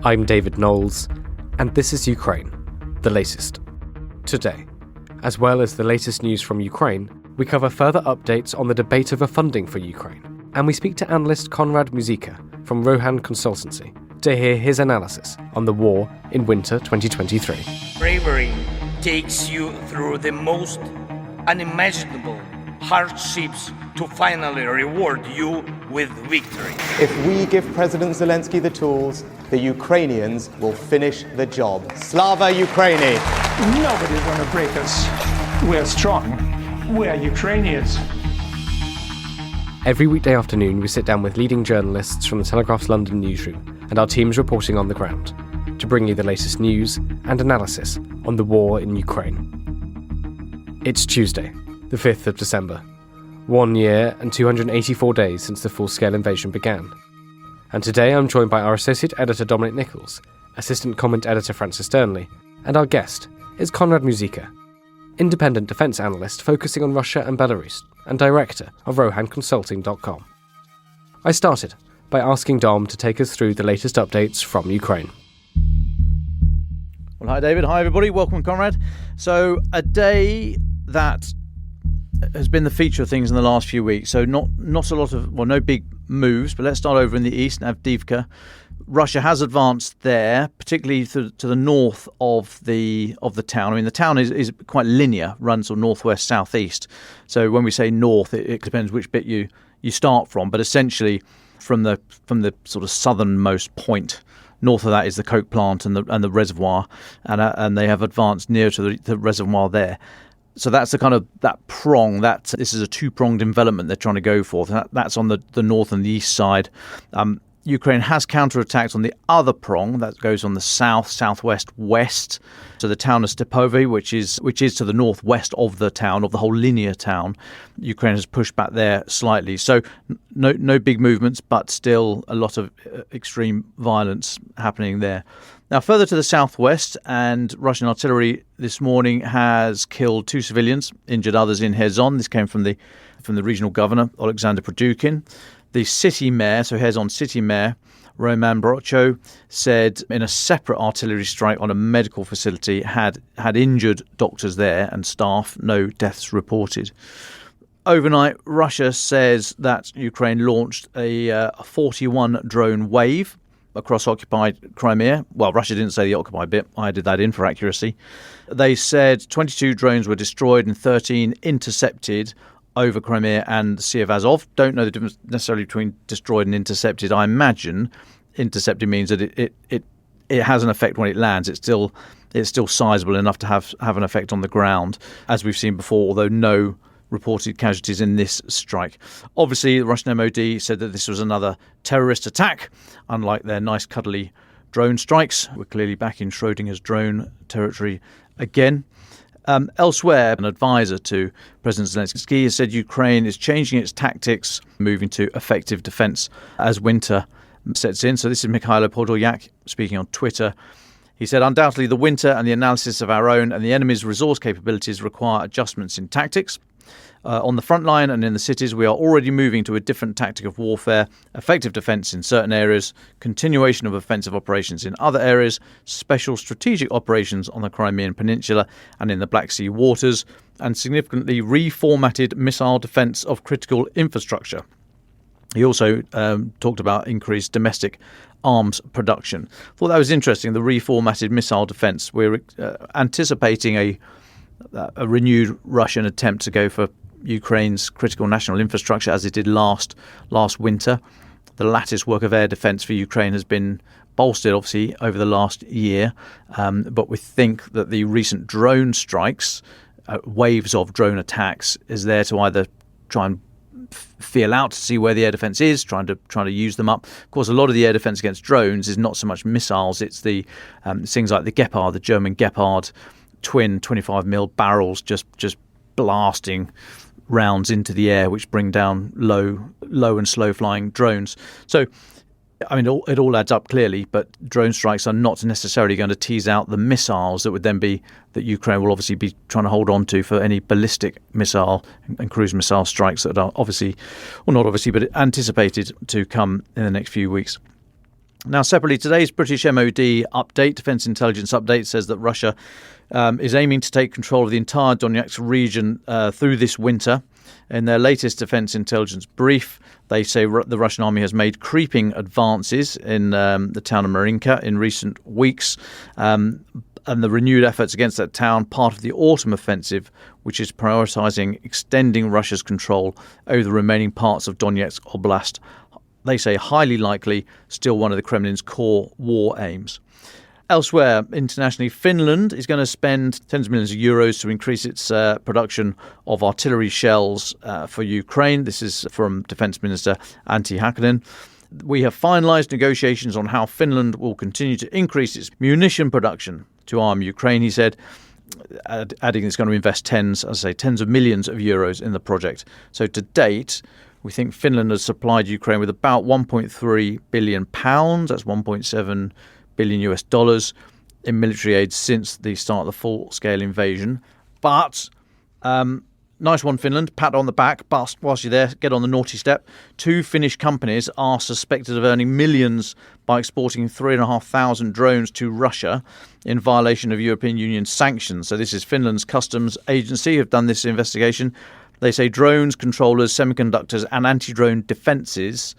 I'm David Knowles, and this is Ukraine, the latest. Today, as well as the latest news from Ukraine, we cover further updates on the debate over funding for Ukraine, and we speak to analyst Konrad Muzyka from Rochan Consulting to hear his analysis on the war in winter 2023. Bravery takes you through the most unimaginable hardships to finally reward you with victory. If we give President Zelensky the tools, the Ukrainians will finish the job. Slava Ukraini! Nobody's going to break us. We're strong. We're Ukrainians. Every weekday afternoon, we sit down with leading journalists from the Telegraph's London newsroom and our teams reporting on the ground to bring you the latest news and analysis on the war in Ukraine. It's Tuesday, the 5th of December, 1 year and 284 days since the full-scale invasion began. And today I'm joined by our associate editor Dominic Nichols, assistant comment editor Francis Sternley, and our guest is Konrad Muzyka, independent defence analyst focusing on Russia and Belarus, and director of RochanConsulting.com. I started by asking Dom to take us through the latest updates from Ukraine. Well, hi David, hi everybody, welcome Conrad. So a day that has been the feature of things in the last few weeks. So not a lot of, well, no big moves, but let's start over in the east, Avdiivka. Russia has advanced there, particularly to the north of the town. I mean, the town is quite linear, runs sort of northwest, southeast. So when we say north, it depends which bit you start from. But essentially, from the sort of southernmost point, north of that is the coke plant and the reservoir, and they have advanced near to the reservoir there. So that's the kind of that prong. This is a two-pronged development they're trying to go for. That's on the north and the east side. Ukraine has counterattacked on the other prong that goes on the south, southwest, west. So the town of Stepovy, which is to the northwest of the town, of the whole linear town. Ukraine has pushed back there slightly. So no big movements, but still a lot of extreme violence happening there. Now, further to the southwest, and Russian artillery this morning has killed 2 civilians, injured others in Kherson. This came from the regional governor, Alexander Produkin. The city mayor, so Kherson city mayor, Roman Brocho, said in a separate artillery strike on a medical facility had injured doctors there and staff, no deaths reported. Overnight, Russia says that Ukraine launched a 41 drone wave across occupied Crimea. Well, Russia didn't say the occupied bit. I added that in for accuracy. They said 22 drones were destroyed and 13 intercepted over Crimea and the Sea of Azov. Don't know the difference necessarily between destroyed and intercepted. I imagine intercepted means that it has an effect when it lands. It's still sizable enough to have an effect on the ground, as we've seen before, although no reported casualties in this strike. Obviously, the Russian MOD said that this was another terrorist attack, unlike their nice cuddly drone strikes. We're clearly back in Schrodinger's drone territory again. Elsewhere, an advisor to President Zelensky has said Ukraine is changing its tactics, moving to effective defence as winter sets in. So this is Mikhailo Podolyak speaking on Twitter. He said, undoubtedly the winter and the analysis of our own and the enemy's resource capabilities require adjustments in tactics. On the front line and in the cities, we are already moving to a different tactic of warfare, effective defence in certain areas, continuation of offensive operations in other areas, special strategic operations on the Crimean Peninsula and in the Black Sea waters, and significantly reformatted missile defence of critical infrastructure. He also talked about increased domestic arms production. Thought that was interesting, the reformatted missile defence. We're anticipating a renewed Russian attempt to go for Ukraine's critical national infrastructure as it did last winter. The lattice work of air defence for Ukraine has been bolstered, obviously, over the last year. But we think that the recent drone strikes, waves of drone attacks, is there to either try and feel out to see where the air defence is, trying to use them up. Of course, a lot of the air defence against drones is not so much missiles; it's the things like the Gepard, the German Gepard twin 25mm barrels, just blasting rounds into the air, which bring down low and slow flying drones. So, I mean, it all adds up clearly, but drone strikes are not necessarily going to tease out the missiles that would then be that Ukraine will obviously be trying to hold on to for any ballistic missile and cruise missile strikes that are obviously, well, not obviously, but anticipated to come in the next few weeks. Now, separately, today's British MOD update, Defence Intelligence Update, says that Russia is aiming to take control of the entire Donetsk region through this winter. In their latest Defence Intelligence brief, they say the Russian army has made creeping advances in the town of Marinka in recent weeks. And the renewed efforts against that town, part of the autumn offensive, which is prioritising extending Russia's control over the remaining parts of Donetsk Oblast. They say highly likely, still one of the Kremlin's core war aims. Elsewhere, internationally, Finland is going to spend tens of millions of euros to increase its production of artillery shells for Ukraine. This is from Defence Minister Antti Häkkänen. We have finalised negotiations on how Finland will continue to increase its munition production to arm Ukraine, he said, adding it's going to invest tens of millions of euros in the project. So to date, we think Finland has supplied Ukraine with about £1.3 billion, that's 1.7 billion US dollars in military aid since the start of the full-scale invasion. But nice one, Finland. Pat on the back. But whilst you're there, get on the naughty step. 2 Finnish companies are suspected of earning millions by exporting 3,500 drones to Russia in violation of European Union sanctions. So this is Finland's customs agency have done this investigation. They say drones, controllers, semiconductors and anti-drone defences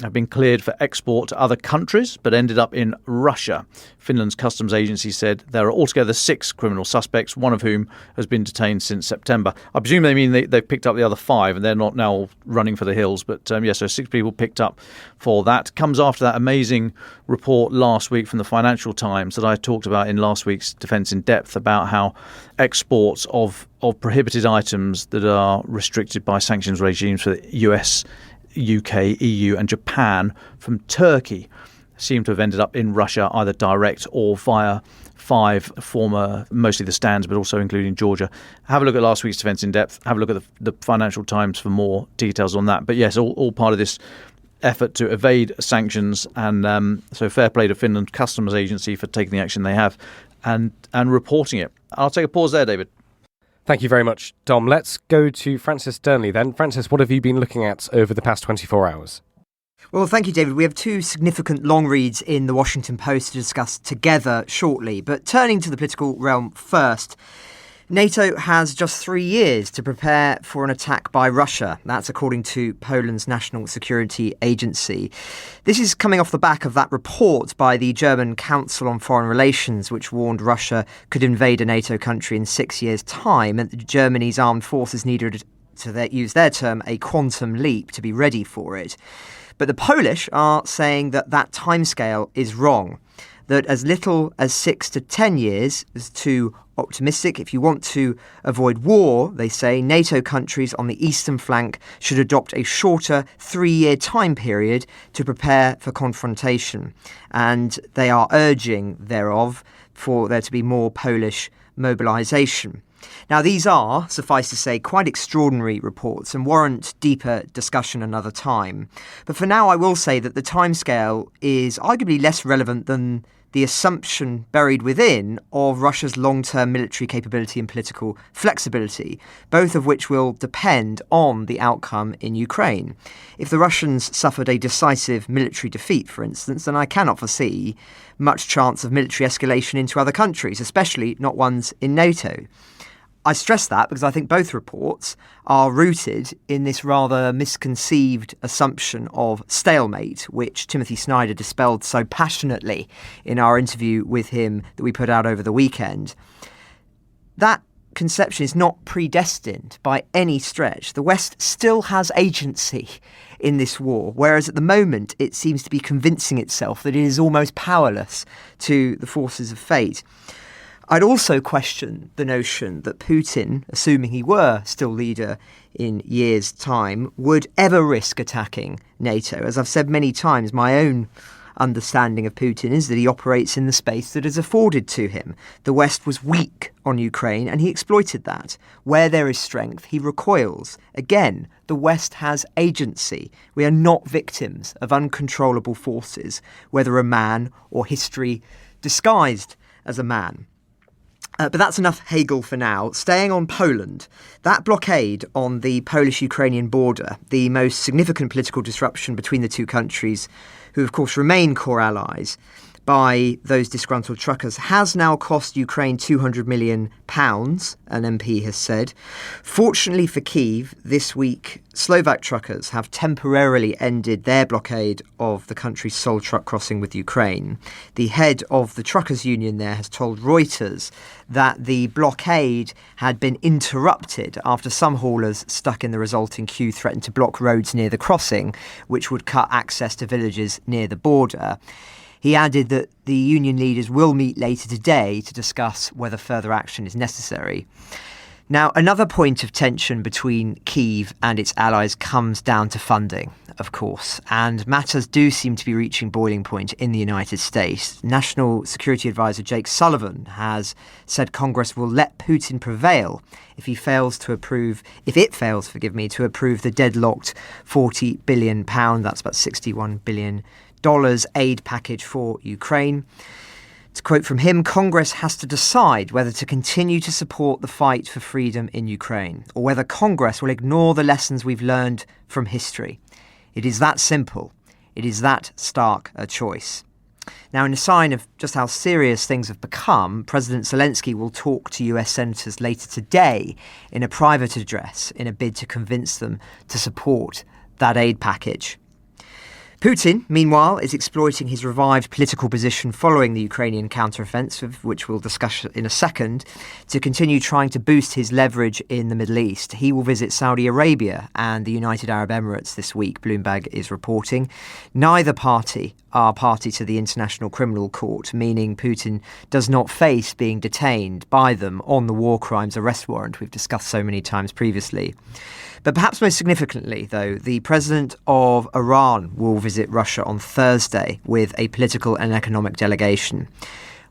have been cleared for export to other countries but ended up in Russia. Finland's customs agency said there are altogether 6 criminal suspects, one of whom has been detained since September. I presume they mean they've picked up the other 5 and they're not now running for the hills. But so 6 people picked up for that. Comes after that amazing report last week from the Financial Times that I talked about in last week's Defence in Depth about how exports of prohibited items that are restricted by sanctions regimes for the US, UK, EU and Japan from Turkey seem to have ended up in Russia either direct or via 5 former, mostly the stands, but also including Georgia. Have a look at last week's Defence in Depth. Have a look at the Financial Times for more details on that. But yes, all part of this effort to evade sanctions. And so fair play to Finland Customs Agency for taking the action they have and reporting it. I'll take a pause there, David. Thank you very much, Dom. Let's go to Francis Durnley then. Francis, what have you been looking at over the past 24 hours? Well, thank you, David. We have 2 significant long reads in the Washington Post to discuss together shortly. But turning to the political realm first, NATO has just 3 years to prepare for an attack by Russia. That's according to Poland's National Security Agency. This is coming off the back of that report by the German Council on Foreign Relations, which warned Russia could invade a NATO country in 6 years' time, and that Germany's armed forces needed, to use their term, a quantum leap to be ready for it. But the Polish are saying that timescale is wrong, that as little as 6 to 10 years is too optimistic. If you want to avoid war, they say, NATO countries on the eastern flank should adopt a shorter 3-year time period to prepare for confrontation. And they are urging thereof for there to be more Polish mobilisation. Now, these are, suffice to say, quite extraordinary reports and warrant deeper discussion another time. But for now, I will say that the timescale is arguably less relevant than the assumption buried within of Russia's long-term military capability and political flexibility, both of which will depend on the outcome in Ukraine. If the Russians suffered a decisive military defeat, for instance, then I cannot foresee much chance of military escalation into other countries, especially not ones in NATO. I stress that because I think both reports are rooted in this rather misconceived assumption of stalemate, which Timothy Snyder dispelled so passionately in our interview with him that we put out over the weekend. That conception is not predestined by any stretch. The West still has agency in this war, whereas at the moment it seems to be convincing itself that it is almost powerless to the forces of fate. I'd also question the notion that Putin, assuming he were still leader in years' time, would ever risk attacking NATO. As I've said many times, my own understanding of Putin is that he operates in the space that is afforded to him. The West was weak on Ukraine and he exploited that. Where there is strength, he recoils. Again, the West has agency. We are not victims of uncontrollable forces, whether a man or history disguised as a man. But that's enough haggle for now. Staying on Poland, that blockade on the Polish-Ukrainian border, the most significant political disruption between the two countries, who of course remain core allies, by those disgruntled truckers, has now cost Ukraine £200 million, an MP has said. Fortunately for Kyiv, this week, Slovak truckers have temporarily ended their blockade of the country's sole truck crossing with Ukraine. The head of the truckers' union there has told Reuters that the blockade had been interrupted after some haulers stuck in the resulting queue threatened to block roads near the crossing, which would cut access to villages near the border. He added that the union leaders will meet later today to discuss whether further action is necessary. Now, another point of tension between Kyiv and its allies comes down to funding, of course, and matters do seem to be reaching boiling point in the United States. National Security Advisor Jake Sullivan has said Congress will let Putin prevail if it fails to approve the deadlocked £40 billion, that's about $61 billion, aid package for Ukraine. To quote from him, Congress has to decide whether to continue to support the fight for freedom in Ukraine, or whether Congress will ignore the lessons we've learned from history. It is that simple. It is that stark a choice. Now, in a sign of just how serious things have become, President Zelensky will talk to US senators later today in a private address in a bid to convince them to support that aid package. Putin, meanwhile, is exploiting his revived political position following the Ukrainian counteroffensive, which we'll discuss in a second, to continue trying to boost his leverage in the Middle East. He will visit Saudi Arabia and the United Arab Emirates this week, Bloomberg is reporting. Neither party are party to the International Criminal Court, meaning Putin does not face being detained by them on the war crimes arrest warrant we've discussed so many times previously. But perhaps most significantly, though, the president of Iran will visit Russia on Thursday with a political and economic delegation.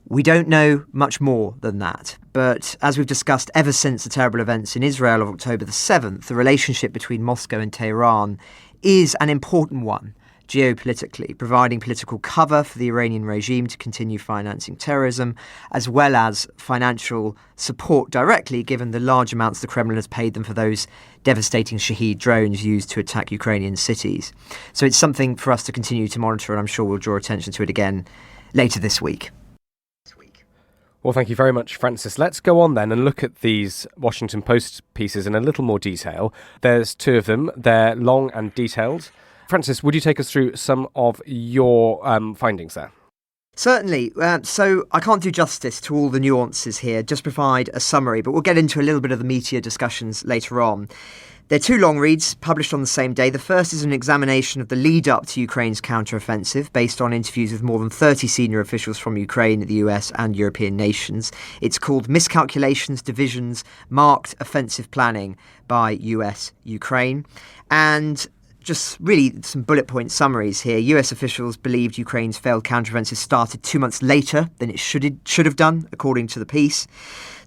We don't know much more than that. But as we've discussed ever since the terrible events in Israel of October the 7th, the relationship between Moscow and Tehran is an important one geopolitically, providing political cover for the Iranian regime to continue financing terrorism, as well as financial support directly, given the large amounts the Kremlin has paid them for those devastating Shahed drones used to attack Ukrainian cities. So it's something for us to continue to monitor, and I'm sure we'll draw attention to it again later this week. Well, thank you very much, Francis. Let's go on then and look at these Washington Post pieces in a little more detail. There's two of them. They're long and detailed. Francis, would you take us through some of your findings there? Certainly. So I can't do justice to all the nuances here, just provide a summary, but we'll get into a little bit of the meatier discussions later on. They're two long reads published on the same day. The first is an examination of the lead-up to Ukraine's counteroffensive based on interviews with more than 30 senior officials from Ukraine, the US and European nations. It's called Miscalculations, Divisions, Marked Offensive Planning by US Ukraine. And just really some bullet point summaries here. US officials believed Ukraine's failed counteroffensive started 2 months later than it should have done, according to the piece.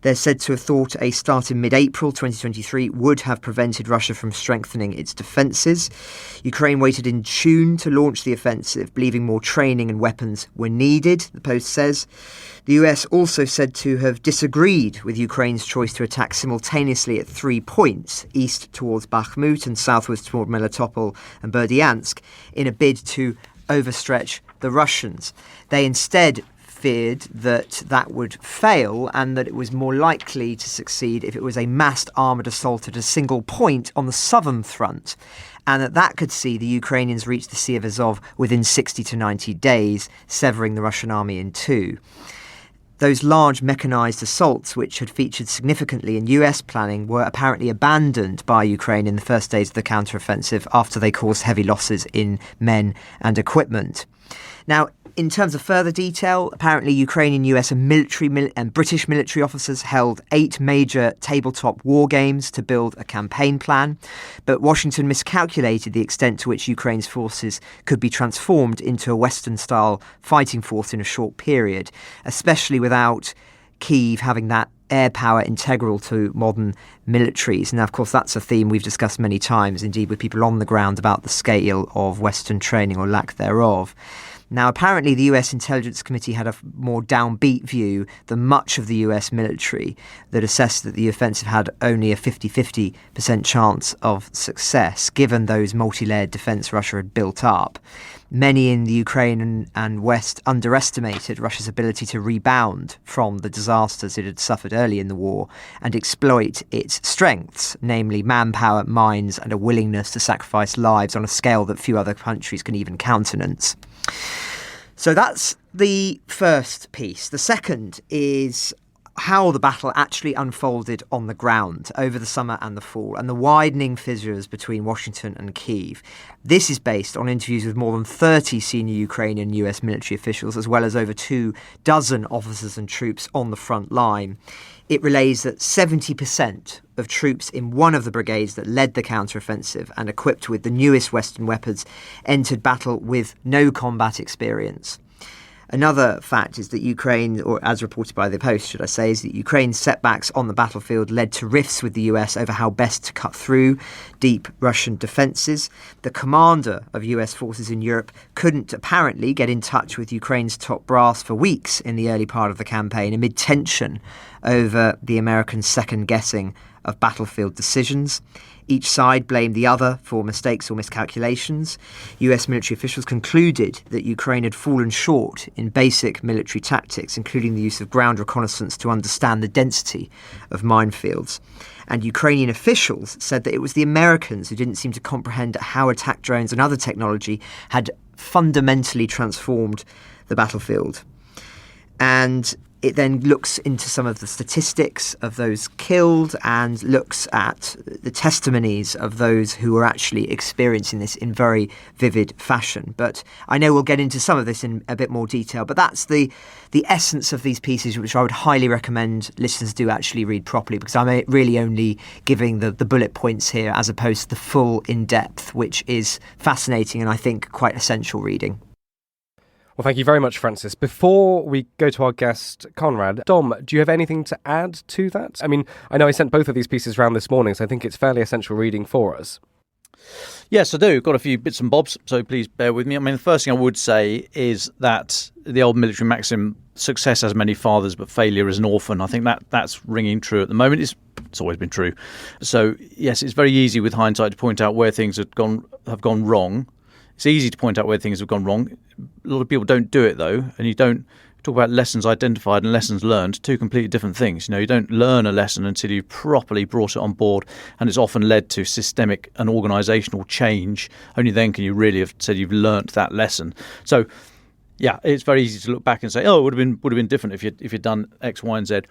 They're said to have thought a start in mid-April 2023 would have prevented Russia from strengthening its defences. Ukraine waited in June to launch the offensive, believing more training and weapons were needed, the Post says. The US also said to have disagreed with Ukraine's choice to attack simultaneously at 3 points, east towards Bakhmut and southwards toward Melitopol and Berdyansk, in a bid to overstretch the Russians. They instead feared that would fail and that it was more likely to succeed if it was a massed armoured assault at a single point on the southern front, and that could see the Ukrainians reach the Sea of Azov within 60 to 90 days, severing the Russian army in two. Those large mechanised assaults, which had featured significantly in US planning, were apparently abandoned by Ukraine in the first days of the counteroffensive after they caused heavy losses in men and equipment. Now, in terms of further detail, apparently Ukrainian, US and British military officers held 8 major tabletop war games to build a campaign plan, but Washington miscalculated the extent to which Ukraine's forces could be transformed into a Western-style fighting force in a short period, especially without Kyiv having that air power integral to modern militaries. Now, of course, that's a theme we've discussed many times, indeed, with people on the ground about the scale of Western training or lack thereof. Now, apparently, the US Intelligence Committee had a more downbeat view than much of the US military that assessed that the offensive had only a 50-50% chance of success, given those multi-layered defence Russia had built up. Many in the Ukraine and West underestimated Russia's ability to rebound from the disasters it had suffered early in the war and exploit its strengths, namely manpower, mines, and a willingness to sacrifice lives on a scale that few other countries can even countenance. So that's the first piece. The second is how the battle actually unfolded on the ground over the summer and the fall, and the widening fissures between Washington and Kyiv. This is based on interviews with more than 30 senior Ukrainian US military officials, as well as over 24 officers and troops on the front line. It relays that 70% of troops in one of the brigades that led the counteroffensive and equipped with the newest Western weapons entered battle with no combat experience. Another fact is that Ukraine, or as reported by the Post, should I say, is that Ukraine's setbacks on the battlefield led to rifts with the US over how best to cut through deep Russian defences. The commander of US forces in Europe couldn't apparently get in touch with Ukraine's top brass for weeks in the early part of the campaign, amid tension over the Americans' second-guessing of battlefield decisions. Each side blamed the other for mistakes or miscalculations. US military officials concluded that Ukraine had fallen short in basic military tactics, including the use of ground reconnaissance to understand the density of minefields. And Ukrainian officials said that it was the Americans who didn't seem to comprehend how attack drones and other technology had fundamentally transformed the battlefield. And it then looks into some of the statistics of those killed and looks at the testimonies of those who are actually experiencing this in very vivid fashion. But I know we'll get into some of this in a bit more detail, but that's the essence of these pieces, which I would highly recommend listeners do actually read properly, because I'm really only giving the bullet points here as opposed to the full in-depth, which is fascinating and I think quite essential reading. Well, thank you very much, Francis. Before we go to our guest, Conrad, Dom, do you have anything to add to that? I mean, I know I sent both of these pieces around this morning, so I think it's fairly essential reading for us. Yes, I do. Got a few bits and bobs, so please bear with me. I mean, the first thing I would say is that the old military maxim, success has many fathers, but failure is an orphan. I think that's ringing true at the moment. It's always been true. So, yes, it's very easy with hindsight to point out where things have gone wrong. It's easy to point out where things have gone wrong. A lot of people don't do it, though, and you don't talk about lessons identified and lessons learned, two completely different things. You know, you don't learn a lesson until you've properly brought it on board, and it's often led to systemic and organisational change. Only then can you really have said you've learnt that lesson. So, yeah, it's very easy to look back and say, oh, it would have been different if you'd done X, Y, and Z.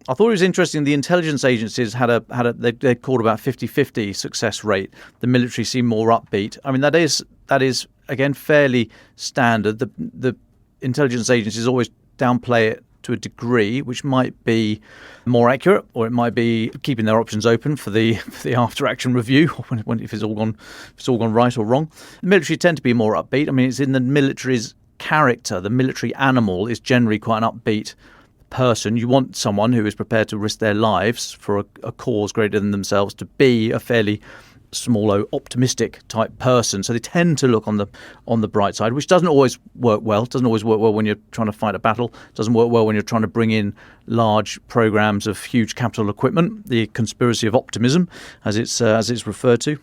I thought it was interesting. The intelligence agencies they called about 50-50 success rate. The military seemed more upbeat. I mean, that is again fairly standard. The intelligence agencies always downplay it to a degree, which might be more accurate, or it might be keeping their options open for the after action review if it's all gone right or wrong. The military tend to be more upbeat. I mean, it's in the military's character. The military animal is generally quite an upbeat person. You want someone who is prepared to risk their lives for a cause greater than themselves to be a fairly small o optimistic type person. So they tend to look on the bright side, which doesn't always work well. It doesn't always work well when you're trying to fight a battle. It doesn't work well when you're trying to bring in large programs of huge capital equipment. The conspiracy of optimism, as it's referred to.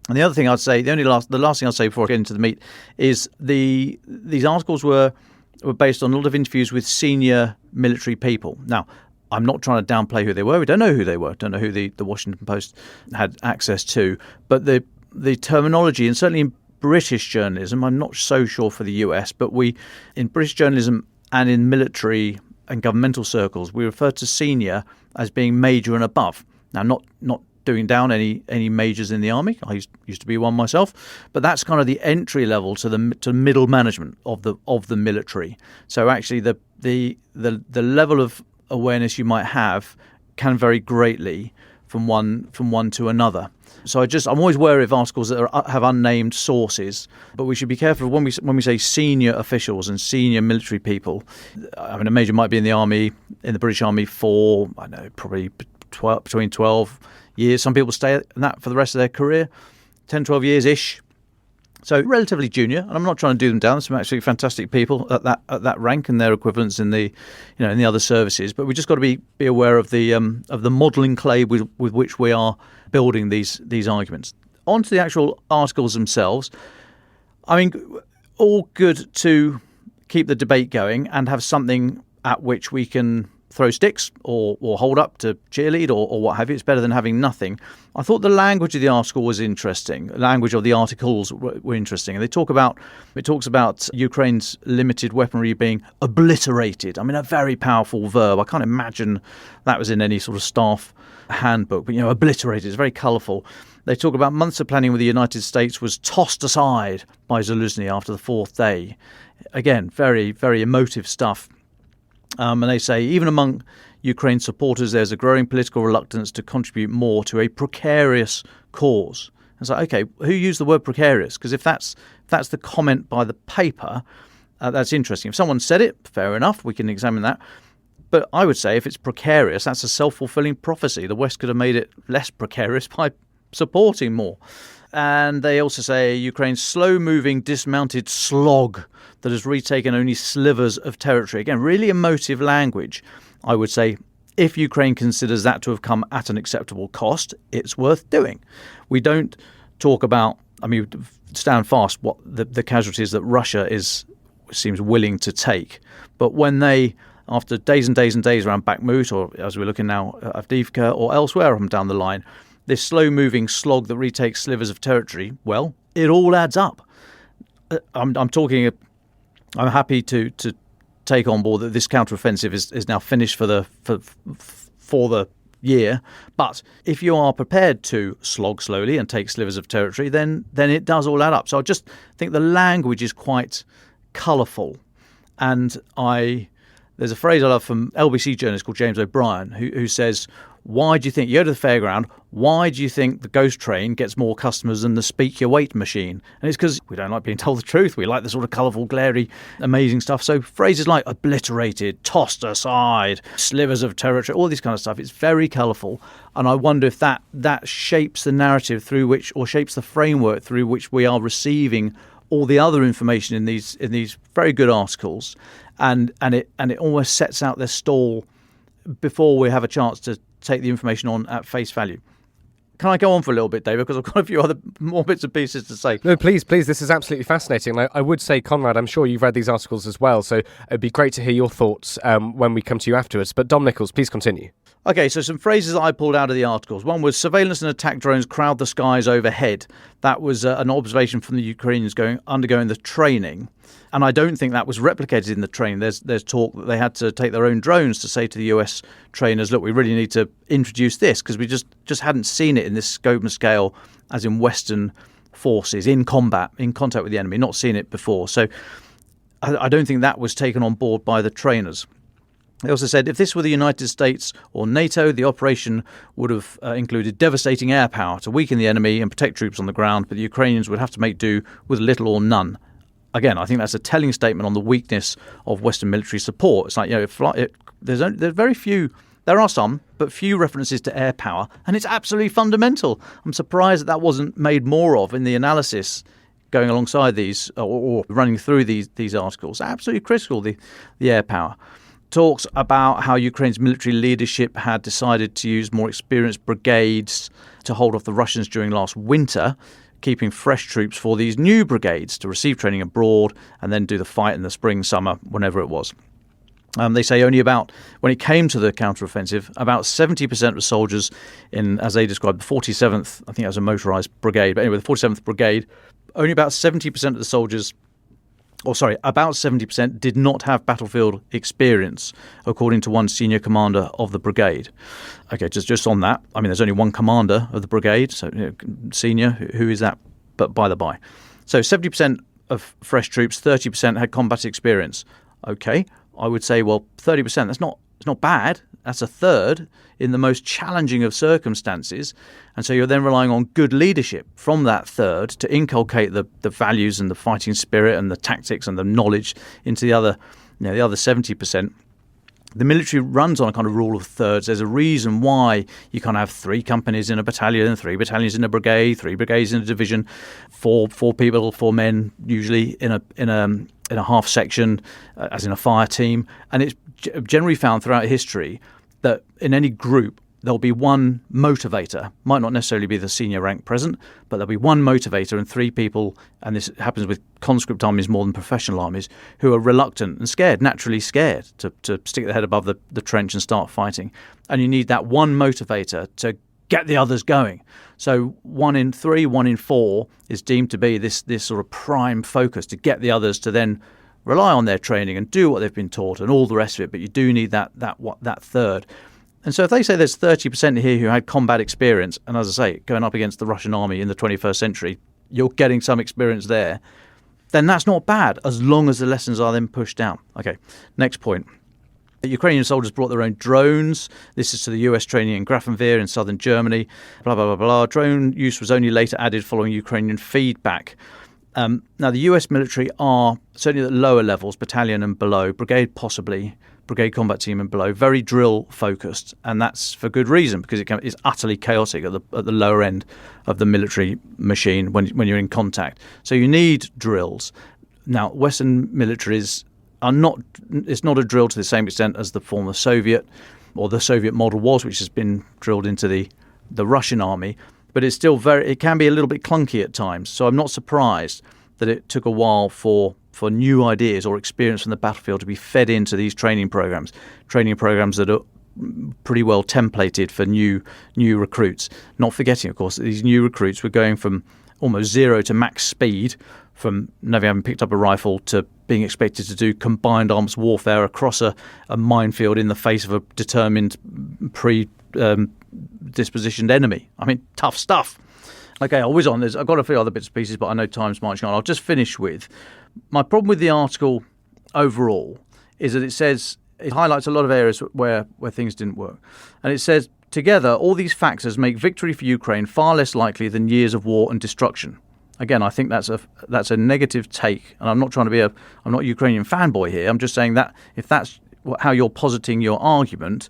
And the other thing I'd say, the last thing I'd say before I get into the meat, is these articles were based on a lot of interviews with senior military people. Now, I'm not trying to downplay who they were. We don't know who they were. Don't know who the Washington Post had access to. But the terminology, and certainly in British journalism, I'm not so sure for the US, but in British journalism and in military and governmental circles, we refer to senior as being major and above. Now, not doing down any majors in the army. I used to be one myself, but that's kind of the entry level to middle management of the military. So actually, the level of awareness you might have can vary greatly from one to another. So I'm always wary of articles that have unnamed sources, but we should be careful when we say senior officials and senior military people. I mean, a major might be in the British Army for, I don't know, probably between 12 years. Some people stay in that for the rest of their career, 10, 12 years-ish. So relatively junior, and I'm not trying to do them down. There's some actually fantastic people at that rank and their equivalents in the other services. But we just got to be aware of the modelling clay with which we are building these arguments. On to the actual articles themselves. I mean, all good to keep the debate going and have something at which we can throw sticks or hold up to cheerlead or what have you. It's better than having nothing. I thought the language of the article was interesting. The language of the articles were interesting. And it talks about Ukraine's limited weaponry being obliterated. I mean, a very powerful verb. I can't imagine that was in any sort of staff handbook. But, obliterated is very colourful. They talk about months of planning with the United States was tossed aside by Zelensky after the fourth day. Again, very, very emotive stuff. And they say, even among Ukraine supporters, there's a growing political reluctance to contribute more to a precarious cause. It's like, okay, who used the word precarious? Because if that's the comment by the paper, that's interesting. If someone said it, fair enough, we can examine that. But I would say if it's precarious, that's a self-fulfilling prophecy. The West could have made it less precarious by supporting more. And they also say Ukraine's slow-moving, dismounted slog that has retaken only slivers of territory. Again, really emotive language. I would say if Ukraine considers that to have come at an acceptable cost, it's worth doing. We don't talk about, stand fast what the casualties that Russia seems willing to take. But when they, after days and days and days around Bakhmut, or as we're looking now, Avdiivka or elsewhere down the line, this slow-moving slog that retakes slivers of territory, well, it all adds up. I'm happy to take on board that this counteroffensive is now finished for the year. But if you are prepared to slog slowly and take slivers of territory, then it does all add up. So I just think the language is quite colourful. And there's a phrase I love from LBC journalist called James O'Brien, who says, why do you think, you go to the fairground, why do you think the ghost train gets more customers than the speak your weight machine? And it's because we don't like being told the truth. We like the sort of colourful, glary, amazing stuff. So phrases like obliterated, tossed aside, slivers of territory, all this kind of stuff, it's very colourful. And I wonder if that shapes the narrative through which, or shapes the framework through which we are receiving all the other information in these very good articles. And it almost sets out their stall before we have a chance to take the information on at face value. Can I go on for a little bit, David? Because I've got a few other more bits and pieces to say. No, please. This is absolutely fascinating. I would say, Conrad, I'm sure you've read these articles as well, so it'd be great to hear your thoughts when we come to you afterwards. But Dom Nichols, please continue. Okay, so some phrases that I pulled out of the articles. One was surveillance and attack drones crowd the skies overhead. That was an observation from the Ukrainians undergoing the training. And I don't think that was replicated in the training. There's talk that they had to take their own drones to say to the US trainers, look, we really need to introduce this, because we just hadn't seen it in this scope and scale as in Western forces, in combat, in contact with the enemy, not seen it before. So I don't think that was taken on board by the trainers. They also said if this were the United States or NATO, the operation would have included devastating air power to weaken the enemy and protect troops on the ground, but the Ukrainians would have to make do with little or none. Again, I think that's a telling statement on the weakness of Western military support. It's like, there's very few, there are some, but few references to air power, and it's absolutely fundamental. I'm surprised that wasn't made more of in the analysis going alongside these or running through these articles. Absolutely critical, the air power. Talks about how Ukraine's military leadership had decided to use more experienced brigades to hold off the Russians during last winter, keeping fresh troops for these new brigades to receive training abroad and then do the fight in the spring, summer, whenever it was. They say only when it came to the counteroffensive, about 70% of soldiers in, as they described, the 47th, I think that was a motorised brigade, but anyway, the 47th brigade, only about 70% of the soldiers, about 70% did not have battlefield experience, according to one senior commander of the brigade. Okay, just on that, there's only one commander of the brigade, so senior, who is that? But by the by. So 70% of fresh troops, 30% had combat experience. Okay, I would say, well, 30%, that's It's not bad. That's a third in the most challenging of circumstances. And so you're then relying on good leadership from that third to inculcate the values and the fighting spirit and the tactics and the knowledge into the other 70%. The military runs on a kind of rule of thirds. There's a reason why you can't have 3 companies in a battalion, 3 battalions in a brigade, 3 brigades in a division, 4 people, 4 men usually in a half section, as in a fire team. And it's generally found throughout history that in any group there'll be one motivator. Might not necessarily be the senior rank present, but there'll be one motivator and 3 people, and this happens with conscript armies more than professional armies, who are reluctant and scared, naturally scared, to stick their head above the trench and start fighting. And you need that one motivator to get the others going. So 1 in 3, 1 in 4 is deemed to be this sort of prime focus to get the others to then rely on their training and do what they've been taught and all the rest of it. But you do need that third. And so if they say there's 30% here who had combat experience, and as I say, going up against the Russian army in the 21st century, you're getting some experience there, then that's not bad, as long as the lessons are then pushed down. Okay, next point. The Ukrainian soldiers brought their own drones. This is to the US training in Grafenwehr in southern Germany. Blah, blah, blah, blah. Drone use was only later added following Ukrainian feedback. Now, the US military are, certainly at lower levels, battalion and below, brigade possibly, brigade combat team and below, very drill focused, and that's for good reason, because it's utterly chaotic at the lower end of the military machine when you're in contact. So you need drills. Now, Western militaries are not. It's not a drill to the same extent as the former Soviet or the Soviet model was, which has been drilled into the Russian army. But it's still it can be a little bit clunky at times. So I'm not surprised that it took a while for new ideas or experience from the battlefield to be fed into these training programs that are pretty well templated for new recruits. Not forgetting, of course, that these new recruits were going from almost 0 to max speed, from never having picked up a rifle to being expected to do combined arms warfare across a minefield in the face of a determined dispositioned enemy. I mean, tough stuff. Okay, I'll whiz on. I've got a few other bits and pieces, but I know time's marching on. I'll just finish with my problem with the article overall is that it highlights a lot of areas where things didn't work. And it says, together, all these factors make victory for Ukraine far less likely than years of war and destruction. Again, I think that's a negative take, and I'm not trying to be I'm not a Ukrainian fanboy here. I'm just saying that if that's how you're positing your argument,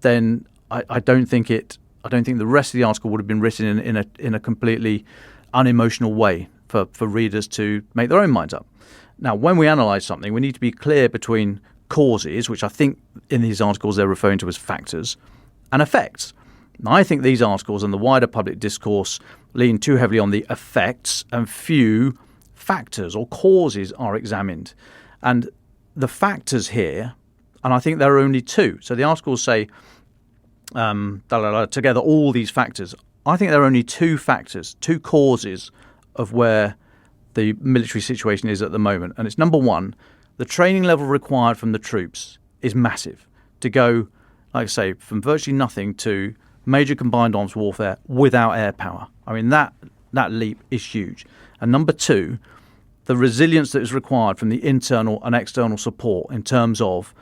then I don't think the rest of the article would have been written in a completely unemotional way for readers to make their own minds up. Now, when we analyse something, we need to be clear between causes, which I think in these articles they're referring to as factors, and effects. Now, I think these articles and the wider public discourse lean too heavily on the effects, and few factors or causes are examined. And the factors here, and I think there are only 2. So the articles say, together all these factors. I think there are only 2 factors, 2 causes of where the military situation is at the moment. And it's number 1, the training level required from the troops is massive. To go, like I say, from virtually nothing to major combined arms warfare without air power. I mean, that leap is huge. And number 2, the resilience that is required from the internal and external support in terms of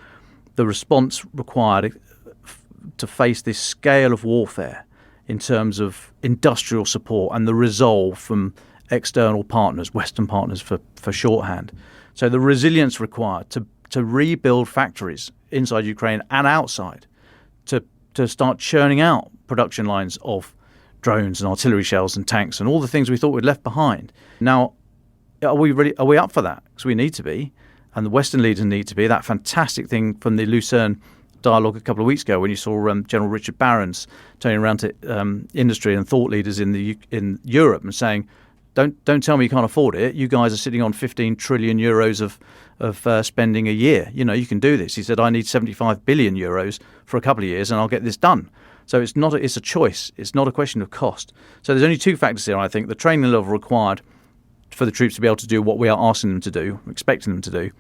the response required to face this scale of warfare in terms of industrial support and the resolve from external partners, Western partners for shorthand. So the resilience required to rebuild factories inside Ukraine and outside, to start churning out production lines of drones and artillery shells and tanks and all the things we thought we'd left behind. Now, are we up for that? Because we need to be, and the Western leaders need to be. That fantastic thing from the Lucerne dialogue a couple of weeks ago when you saw General Richard Barron's turning around to industry and thought leaders in Europe and saying, don't tell me you can't afford it. You guys are sitting on 15 trillion euros of spending a year. You know, you can do this. He said, I need 75 billion euros for a couple of years and I'll get this done. So it's a choice. It's not a question of cost. So there's only 2 factors here, I think. The training level required for the troops to be able to do what we are asking them to do, expecting them to do,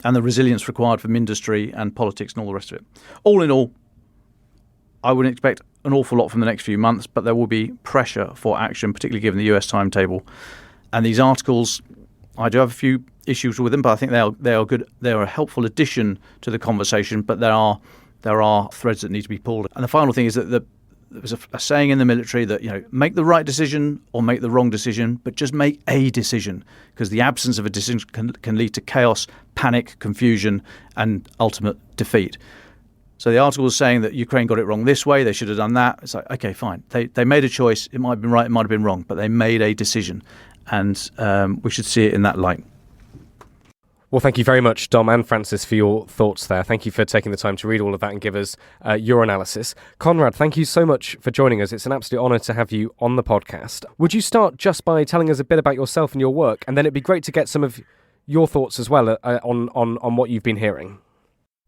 and the resilience required from industry and politics and all the rest of it. All in all, I wouldn't expect an awful lot from the next few months, but there will be pressure for action, particularly given the US timetable. And these articles, I do have a few issues with them, but I think they are good. They are a helpful addition to the conversation, but there are threads that need to be pulled. And the final thing is that there's a saying in the military that, make the right decision or make the wrong decision, but just make a decision, because the absence of a decision can lead to chaos, panic, confusion, and ultimate defeat. So the article was saying that Ukraine got it wrong this way, they should have done that. It's like, okay, fine. They made a choice. It might have been right, it might have been wrong, but they made a decision. And we should see it in that light. Well, thank you very much, Dom and Francis, for your thoughts there. Thank you for taking the time to read all of that and give us your analysis. Conrad, thank you so much for joining us. It's an absolute honour to have you on the podcast. Would you start just by telling us a bit about yourself and your work? And then it'd be great to get some of your thoughts as well on what you've been hearing.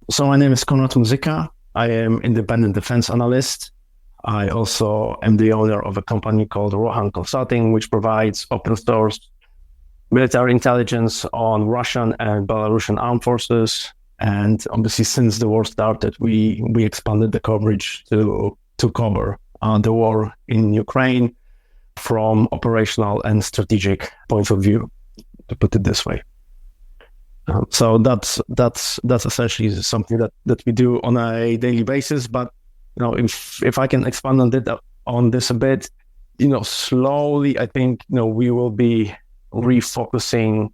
So my name is Konrad Muzyka. I am independent defense analyst. I also am the owner of a company called Rochan Consulting, which provides open source military intelligence on Russian and Belarusian armed forces. And obviously, since the war started, we expanded the coverage to cover the war in Ukraine from operational and strategic point of view, to put it this way. So that's essentially something that we do on a daily basis. But if I can expand on this a bit, slowly I think we will be refocusing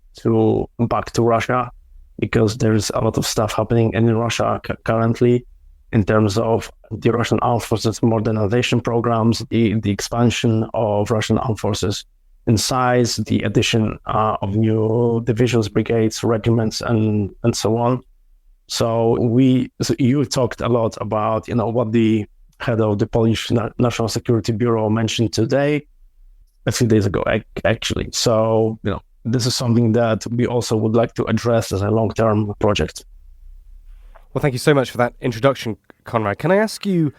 back to Russia, because there's a lot of stuff happening in Russia currently in terms of the Russian armed forces modernization programs, the expansion of Russian armed forces in size, the addition of new divisions, brigades, regiments, and so on. So you talked a lot about what the head of the Polish National Security Bureau mentioned today, a few days ago, actually. So, this is something that we also would like to address as a long-term project. Well, thank you so much for that introduction, Conrad. Can I ask you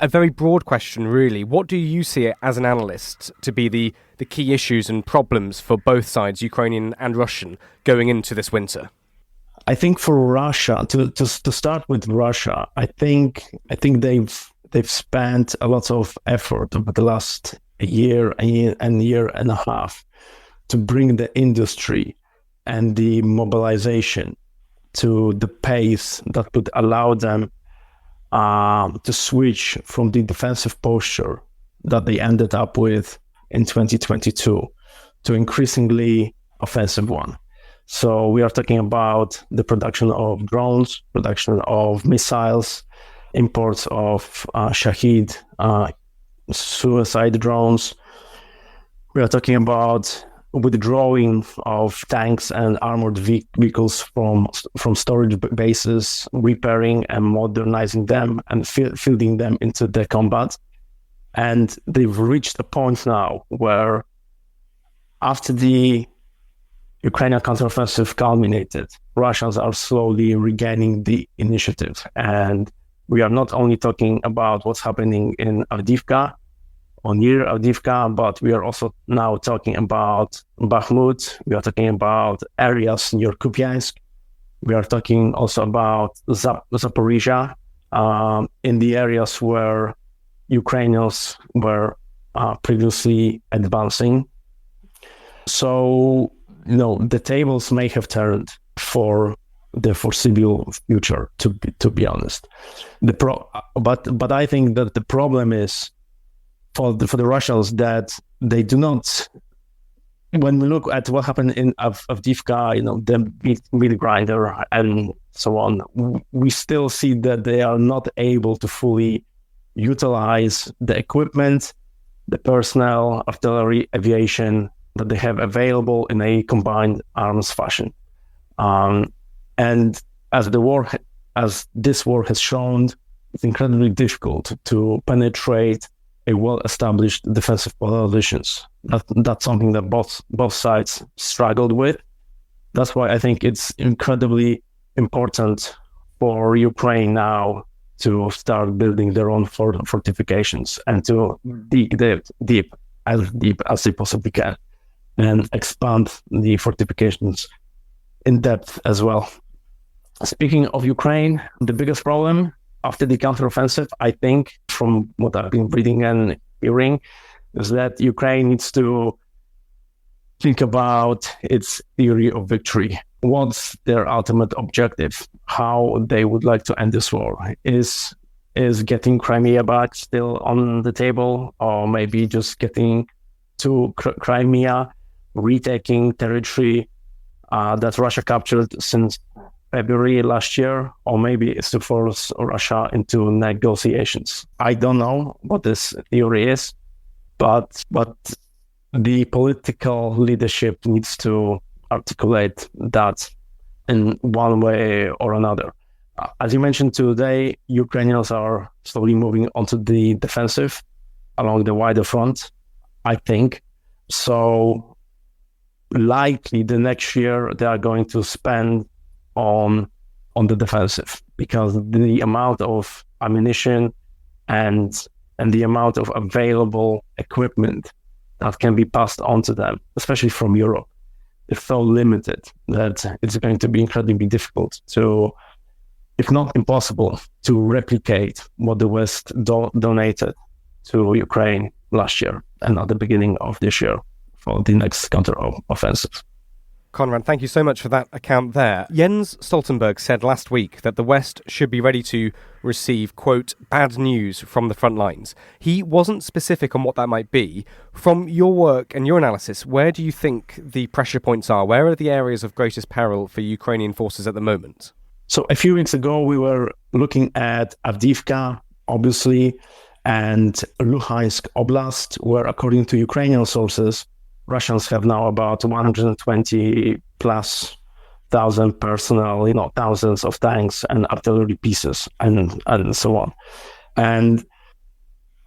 a very broad question, really? What do you see as an analyst to be the key issues and problems for both sides, Ukrainian and Russian, going into this winter? I think for Russia, to start with Russia, I think they've spent a lot of effort over the last year and a half to bring the industry and the mobilization to the pace that would allow them to switch from the defensive posture that they ended up with in 2022 to increasingly offensive one. So we are talking about the production of drones, production of missiles, imports of Shahid suicide drones. We are talking about withdrawing of tanks and armored vehicles from storage bases, repairing and modernizing them and fielding them into the combat. And they've reached a point now where, after the Ukrainian counteroffensive culminated, Russians are slowly regaining the initiative. And we are not only talking about what's happening in Avdiivka, or near Avdiivka, but we are also now talking about Bakhmut. We are talking about areas near Kupiansk. We are talking also about Zaporizhia, in the areas where Ukrainians were previously advancing. So, the tables may have turned for the foreseeable future, to be honest. But I think that the problem is for the Russians that they do not. When we look at what happened in Avdiivka, the meat grinder and so on, we still see that they are not able to fully utilize the equipment, the personnel, artillery, aviation that they have available in a combined arms fashion. And as this war has shown, it's incredibly difficult to penetrate a well-established defensive positions. That's something that both sides struggled with. That's why I think it's incredibly important for Ukraine now to start building their own fortifications and to dig deep as they possibly can, and expand the fortifications in depth as well. Speaking of Ukraine, the biggest problem after the counteroffensive, I think, from what I've been reading and hearing, is that Ukraine needs to think about its theory of victory. What's their ultimate objective? How they would like to end this war? Is getting Crimea back still on the table, or maybe just getting to Crimea, retaking territory that Russia captured since February last year, or maybe it's to force Russia into negotiations. I don't know what this theory is, but the political leadership needs to articulate that in one way or another. As you mentioned today, Ukrainians are slowly moving onto the defensive along the wider front, I think. So likely the next year they are going to spend on the defensive, because the amount of ammunition and the amount of available equipment that can be passed on to them, especially from Europe, is so limited that it's going to be incredibly difficult to, if not impossible, to replicate what the West donated to Ukraine last year and at the beginning of this year for the next counter-offensive. Konrad, thank you so much for that account there. Jens Stoltenberg said last week that the West should be ready to receive, quote, bad news from the front lines. He wasn't specific on what that might be. From your work and your analysis, where do you think the pressure points are? Where are the areas of greatest peril for Ukrainian forces at the moment? So a few weeks ago, we were looking at Avdiivka, obviously, and Luhansk Oblast, where, according to Ukrainian sources, Russians have now about 120 plus thousand personnel, thousands of tanks and artillery pieces and so on. And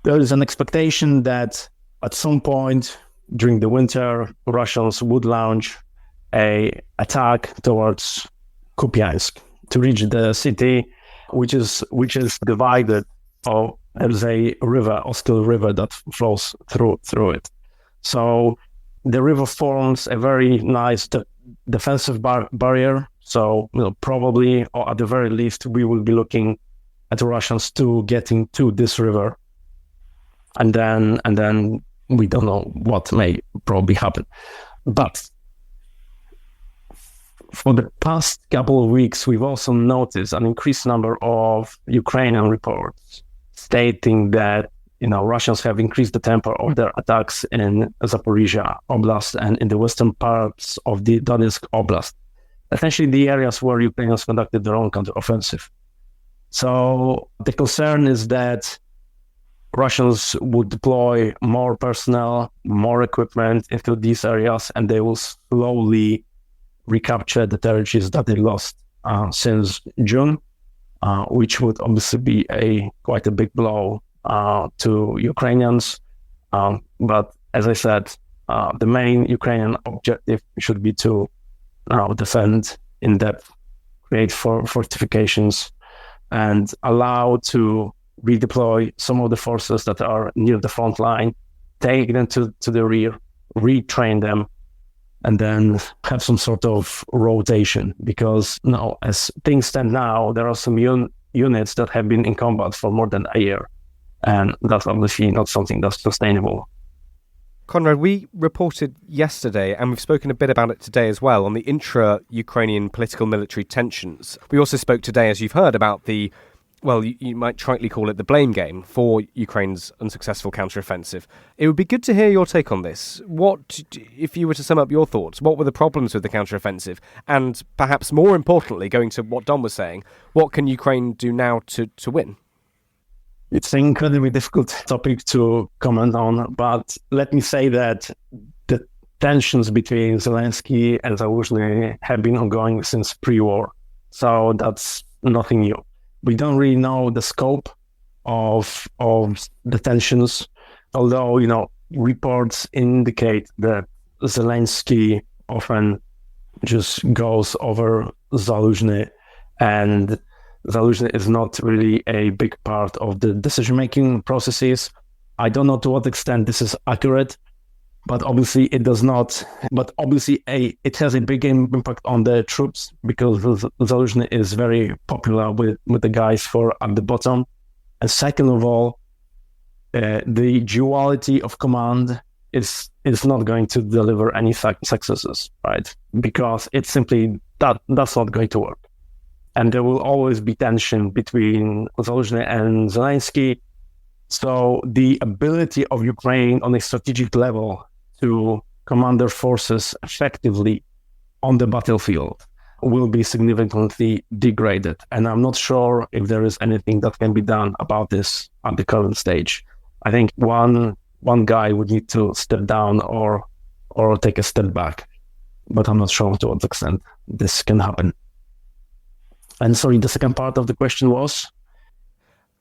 there is an expectation that at some point during the winter, Russians would launch an attack towards Kupiansk to reach the city, which is divided, or there's a river, Oskil River, that flows through it. So the river forms a very nice defensive barrier. So probably, or at the very least, we will be looking at the Russians to getting to this river, and then we don't know what may probably happen. But for the past couple of weeks, we've also noticed an increased number of Ukrainian reports stating that Russians have increased the tempo of their attacks in Zaporizhia Oblast and in the western parts of the Donetsk Oblast, essentially the areas where Ukrainians conducted their own counteroffensive. So the concern is that Russians would deploy more personnel, more equipment into these areas, and they will slowly recapture the territories that they lost since June, which would obviously be quite a big blow to Ukrainians. But as I said, the main Ukrainian objective should be to defend in depth, create fortifications, and allow to redeploy some of the forces that are near the front line, take them to the rear, retrain them, and then have some sort of rotation. Because as things stand now, there are some units that have been in combat for more than a year. And that's obviously not something that's sustainable. Konrad, we reported yesterday, and we've spoken a bit about it today as well, on the intra-Ukrainian political military tensions. We also spoke today, as you've heard, about the, well, you might tritely call it the blame game for Ukraine's unsuccessful counteroffensive. It would be good to hear your take on this. What, if you were to sum up your thoughts, what were the problems with the counteroffensive? And perhaps more importantly, going to what Dom was saying, what can Ukraine do now to win? It's an incredibly difficult topic to comment on, but let me say that the tensions between Zelensky and Zaluzhny have been ongoing since pre-war. So that's nothing new. We don't really know the scope of the tensions, although, reports indicate that Zelensky often just goes over Zaluzhny, and Zaluzhny is not really a big part of the decision-making processes. I don't know to what extent this is accurate, but obviously it does not. But obviously it has a big impact on the troops, because Zaluzhny is very popular with the guys at the bottom. And second of all, the duality of command is is not going to deliver any successes, right? Because it's simply that's not going to work. And there will always be tension between Zelensky and Zelensky. So the ability of Ukraine on a strategic level to command their forces effectively on the battlefield will be significantly degraded. And I'm not sure if there is anything that can be done about this at the current stage. I think one guy would need to step down or take a step back, but I'm not sure to what extent this can happen. And sorry, the second part of the question was?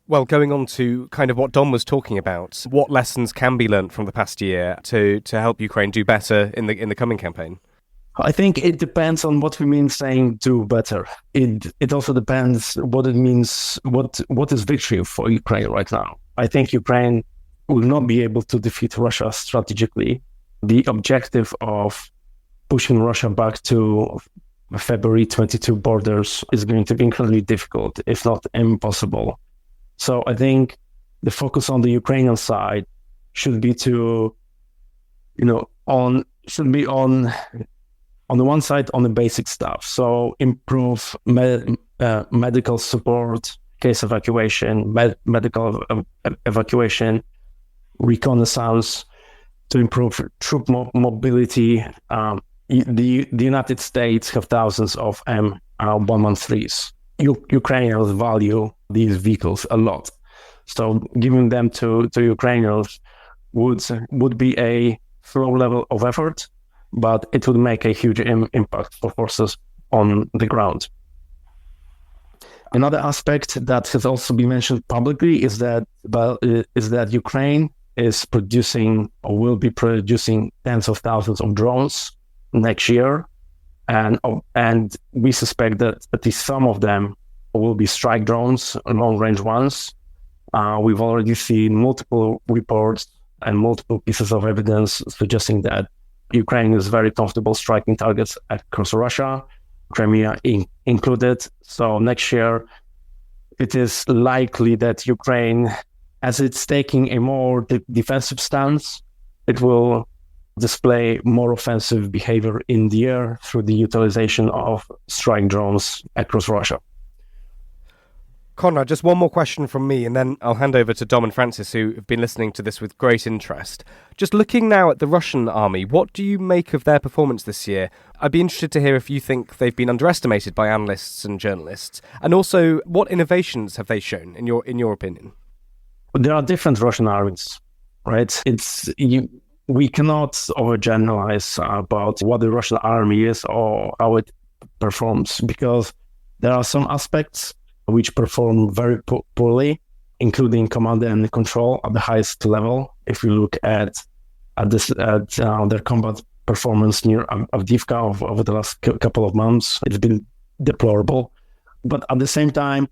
Well, going on to kind of what Dom was talking about, what lessons can be learnt from the past year to help Ukraine do better in the coming campaign? I think it depends on what we mean saying do better. It also depends what it means, what is victory for Ukraine right now. I think Ukraine will not be able to defeat Russia strategically. The objective of pushing Russia back to February 22 borders is going to be incredibly difficult, if not impossible. So I think the focus on the Ukrainian side should be on the one side on the basic stuff. So improve medical support, case evacuation, medical evacuation, reconnaissance, to improve troop mobility. The United States have thousands of M113s. Ukrainians value these vehicles a lot. So giving them to Ukrainians would be a slow level of effort, but it would make a huge impact for forces on the ground. Another aspect that has also been mentioned publicly is that Ukraine is producing or will be producing tens of thousands of drones next year, and we suspect that at least some of them will be strike drones, long-range ones. We've already seen multiple reports and multiple pieces of evidence suggesting that Ukraine is very comfortable striking targets across Russia, Crimea included. So next year, it is likely that Ukraine, as it's taking a more defensive stance, it will display more offensive behavior in the air through the utilization of strike drones across Russia. Konrad, just one more question from me, and then I'll hand over to Dom and Francis, who have been listening to this with great interest. Just looking now at the Russian army, what do you make of their performance this year? I'd be interested to hear if you think they've been underestimated by analysts and journalists, and also what innovations have they shown, in your opinion? There are different Russian armies, right? We cannot overgeneralize about what the Russian army is or how it performs, because there are some aspects which perform very poorly, including command and control at the highest level. If you look at their combat performance near Avdiivka over the last couple of months, it's been deplorable. But at the same time,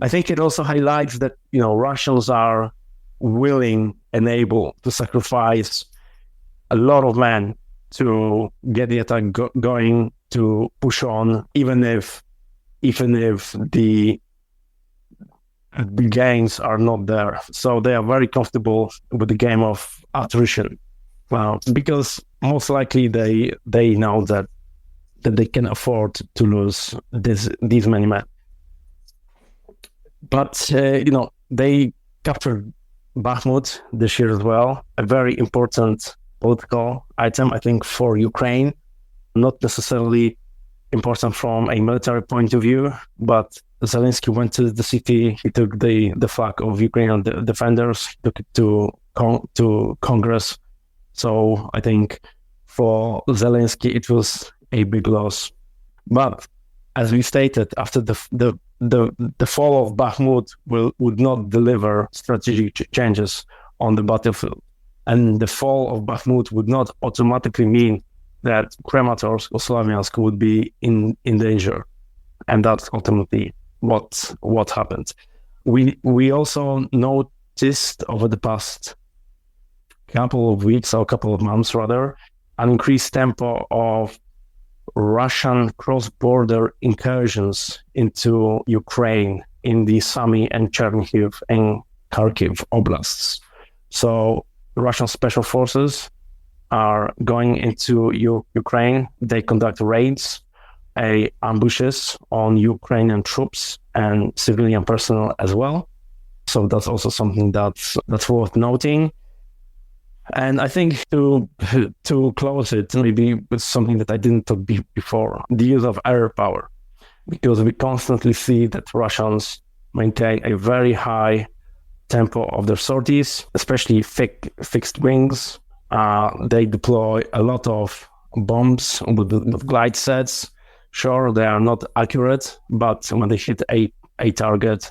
I think it also highlights that Russians are willing and able to sacrifice a lot of men to get the attack going, to push on, even if the gains are not there. So they are very comfortable with the game of attrition, because most likely they know that they can afford to lose these many men. But they captured Bakhmut this year as well, a very important political item, I think, for Ukraine. Not necessarily important from a military point of view, but Zelensky went to the city, he took the flag of Ukrainian defenders, took it to Congress. So I think for Zelensky it was a big loss. But as we stated, after the fall of Bakhmut would not deliver strategic changes on the battlefield. And the fall of Bakhmut would not automatically mean that Kramatorsk or Slavyansk would be in danger. And that's ultimately what happened. We also noticed over the past couple of weeks or couple of months rather, an increased tempo of Russian cross-border incursions into Ukraine in the Sumy and Chernihiv and Kharkiv oblasts. So Russian special forces are going into Ukraine. They conduct raids, ambushes on Ukrainian troops and civilian personnel as well. So that's also something that's worth noting. And I think to close it, maybe with something that I didn't talk before, the use of air power, because we constantly see that Russians maintain a very high tempo of their sorties, especially fixed wings. They deploy a lot of bombs with glide sets. Sure, they are not accurate, but when they hit a target,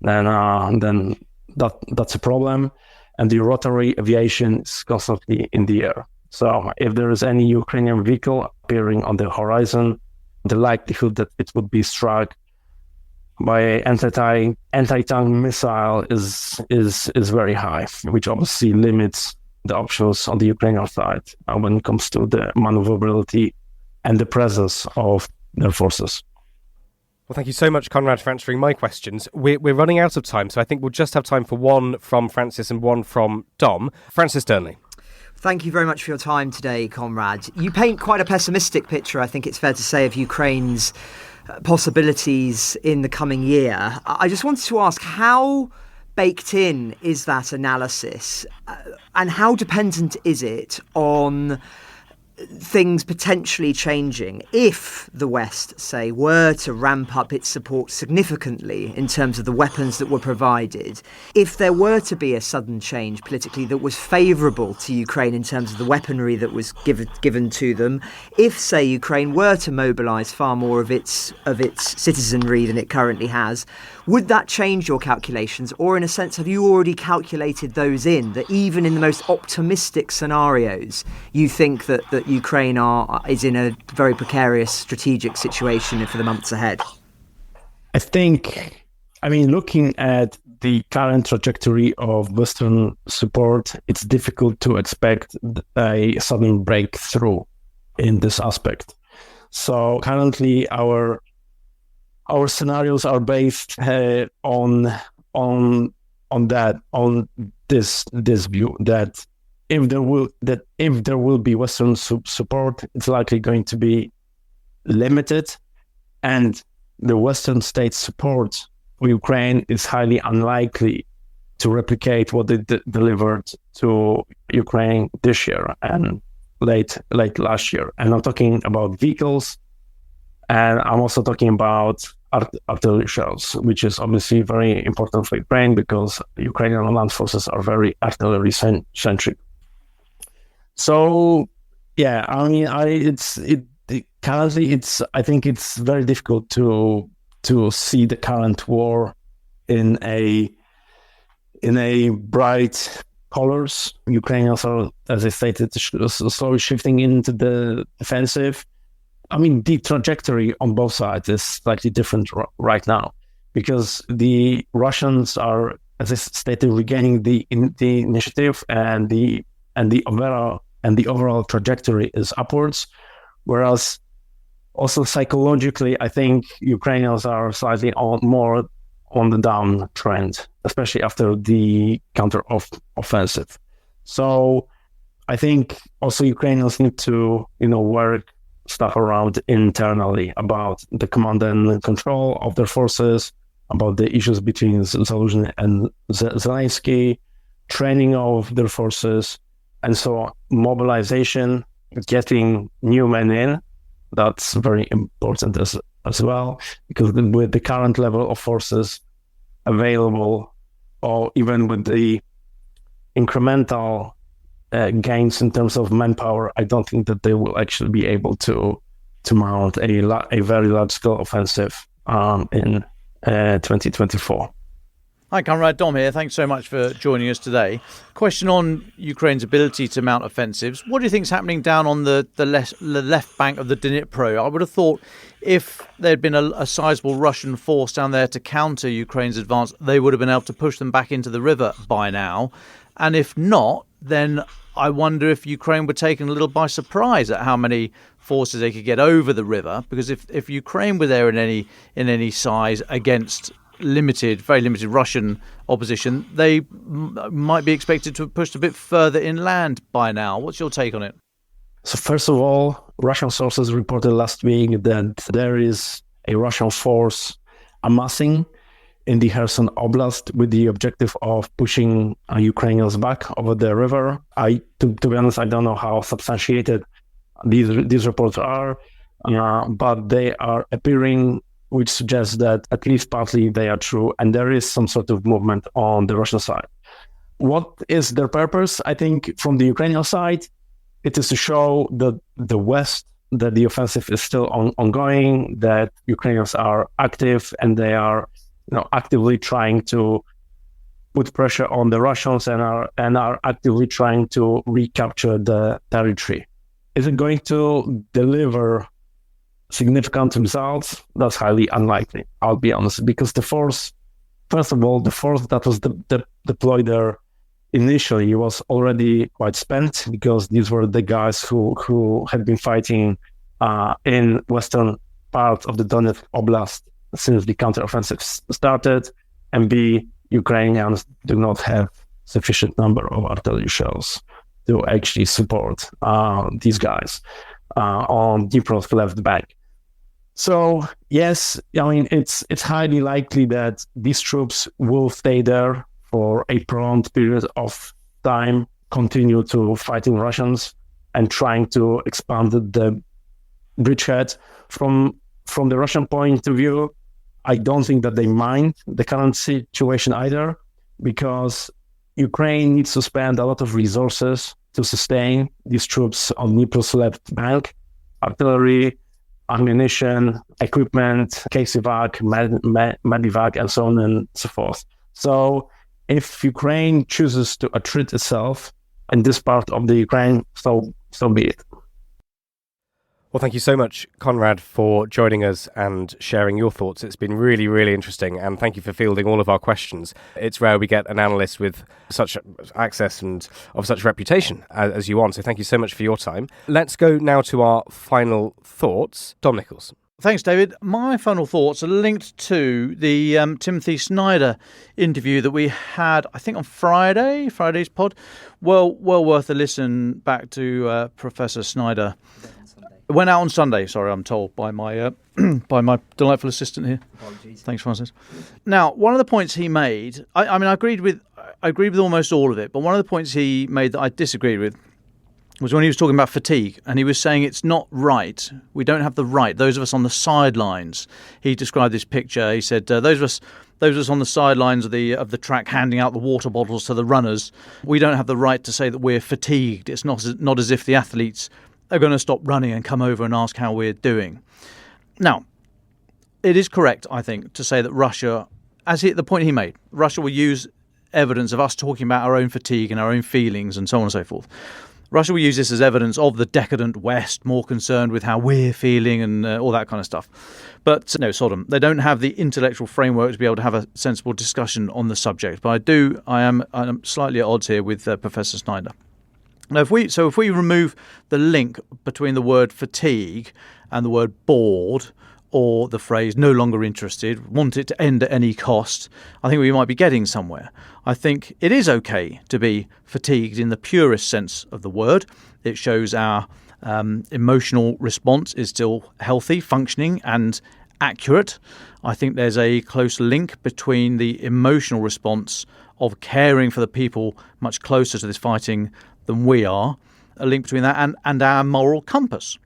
then that's a problem. And the rotary aviation is constantly in the air. So if there is any Ukrainian vehicle appearing on the horizon, the likelihood that it would be struck by an anti-tank missile is very high, which obviously limits the options on the Ukrainian side when it comes to the maneuverability and the presence of their forces. Well, thank you so much, Konrad, for answering my questions. We're running out of time, so I think we'll just have time for one from Francis and one from Dom. Francis Durnley. Thank you very much for your time today, Conrad. You paint quite a pessimistic picture, I think it's fair to say, of Ukraine's possibilities in the coming year. I just wanted to ask, how baked in is that analysis and how dependent is it on things potentially changing if the West, say, were to ramp up its support significantly in terms of the weapons that were provided, if there were to be a sudden change politically that was favourable to Ukraine in terms of the weaponry that was given to them, if, say, Ukraine were to mobilise far more of its citizenry than it currently has, would that change your calculations? Or in a sense, have you already calculated those in, that even in the most optimistic scenarios, you think that Ukraine is in a very precarious strategic situation for the months ahead? I think, looking at the current trajectory of Western support, it's difficult to expect a sudden breakthrough in this aspect. So currently our scenarios are based on this view that if there will be Western support, it's likely going to be limited, and the Western states' support for Ukraine is highly unlikely to replicate what they delivered to Ukraine this year and late last year. And I'm talking about vehicles, and I'm also talking about artillery shells, which is obviously very important for Ukraine because Ukrainian land forces are very artillery centric. So, yeah, currently I think it's very difficult to see the current war in a bright colors. Ukrainians are, as I stated, slowly shifting into the defensive. The trajectory on both sides is slightly different right now because the Russians are, as I stated, regaining the initiative, and the overall trajectory is upwards. Whereas also psychologically, I think Ukrainians are slightly more on the down trend, especially after the counter-offensive. So I think also Ukrainians need to, work stuff around internally about the command and control of their forces, about the issues between Zaluzhny and Zelensky, training of their forces, and so on. Mobilization, getting new men in, that's very important as well, because with the current level of forces available, or even with the incremental gains in terms of manpower, I don't think that they will actually be able to mount a very large-scale offensive in 2024. Hi, Conrad Dom here. Thanks so much for joining us today. Question on Ukraine's ability to mount offensives. What do you think is happening down on the left bank of the Dnipro? I would have thought if there had been a sizable Russian force down there to counter Ukraine's advance, they would have been able to push them back into the river by now. And if not, then I wonder if Ukraine were taken a little by surprise at how many forces they could get over the river. Because if Ukraine were there in any size against very limited Russian opposition, they might be expected to have pushed a bit further inland by now. What's your take on it? So first of all, Russian sources reported last week that there is a Russian force amassing in the Kherson Oblast with the objective of pushing Ukrainians back over the river. To be honest, I don't know how substantiated these reports are, but they are appearing, which suggests that at least partly they are true, and there is some sort of movement on the Russian side. What is their purpose? I think from the Ukrainian side, it is to show the West that the offensive is still ongoing, that Ukrainians are active, and they are actively trying to put pressure on the Russians and are actively trying to recapture the territory. Is it going to deliver significant results? That's highly unlikely, I'll be honest, because the force that was deployed there initially was already quite spent, because these were the guys who had been fighting in western part of the Donetsk Oblast since the counteroffensive started, and B, Ukrainians do not have sufficient number of artillery shells to actually support these guys on Dnipro's left bank. So yes, I mean, it's highly likely that these troops will stay there for a prolonged period of time, continue to fighting Russians and trying to expand the bridgehead. From the Russian point of view, I don't think that they mind the current situation either, because Ukraine needs to spend a lot of resources to sustain these troops on Dnipro's left bank: artillery, ammunition, equipment, KCVAC, Medivac, and so on and so forth. So if Ukraine chooses to attrit itself in this part of the Ukraine, so be it. Well, thank you so much, Konrad, for joining us and sharing your thoughts. It's been really, really interesting, and thank you for fielding all of our questions. It's rare we get an analyst with such access and of such reputation as you are, so thank you so much for your time. Let's go now to our final thoughts. Dom Nichols. Thanks, David. My final thoughts are linked to the Timothy Snyder interview that we had, I think, on Friday's pod. Well worth a listen back to Professor Snyder. It went out on Sunday, sorry, I'm told by my by my delightful assistant here. Apologies. Thanks, Francis. Now, one of the points he made, I agreed with almost all of it, but one of the points he made that I disagreed with was when he was talking about fatigue, and he was saying it's not right. We don't have the right. Those of us on the sidelines. He described this picture. He said those of us on the sidelines of the track handing out the water bottles to the runners. We don't have the right to say that we're fatigued. It's not as if the athletes are going to stop running and come over and ask how we're doing. Now, it is correct, I think, to say that Russia, the point he made, Russia will use evidence of us talking about our own fatigue and our own feelings and so on and so forth. Russia will use this as evidence of the decadent West, more concerned with how we're feeling and all that kind of stuff. But no, Sodom, they don't have the intellectual framework to be able to have a sensible discussion on the subject. But I am slightly at odds here with Professor Snyder. Now, if we remove the link between the word fatigue and the word bored, or the phrase no longer interested, want it to end at any cost, I think we might be getting somewhere. I think it is okay to be fatigued in the purest sense of the word. It shows our emotional response is still healthy, functioning, and accurate. I think there's a close link between the emotional response of caring for the people much closer to this fighting than we are, a link between that and our moral compass,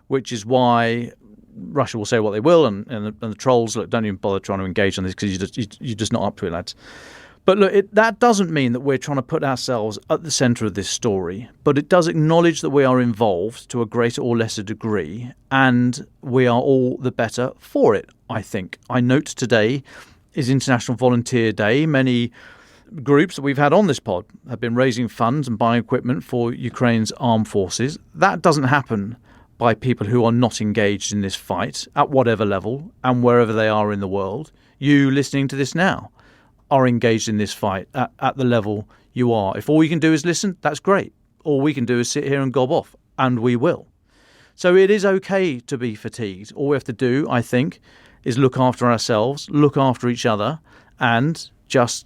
which is why Russia will say what they will, and the trolls, look, don't even bother trying to engage on this because you're just not up to it, lads. But look, that doesn't mean that we're trying to put ourselves at the centre of this story, but it does acknowledge that we are involved to a greater or lesser degree, and we are all the better for it, I think. I note today is International Volunteer Day. Many groups that we've had on this pod have been raising funds and buying equipment for Ukraine's armed forces. That doesn't happen by people who are not engaged in this fight at whatever level and wherever they are in the world. You listening to this now are engaged in this fight at the level you are. If all you can do is listen, that's great. All we can do is sit here and gob off, and we will. So it is okay to be fatigued. All we have to do, I think, is look after ourselves, look after each other, and just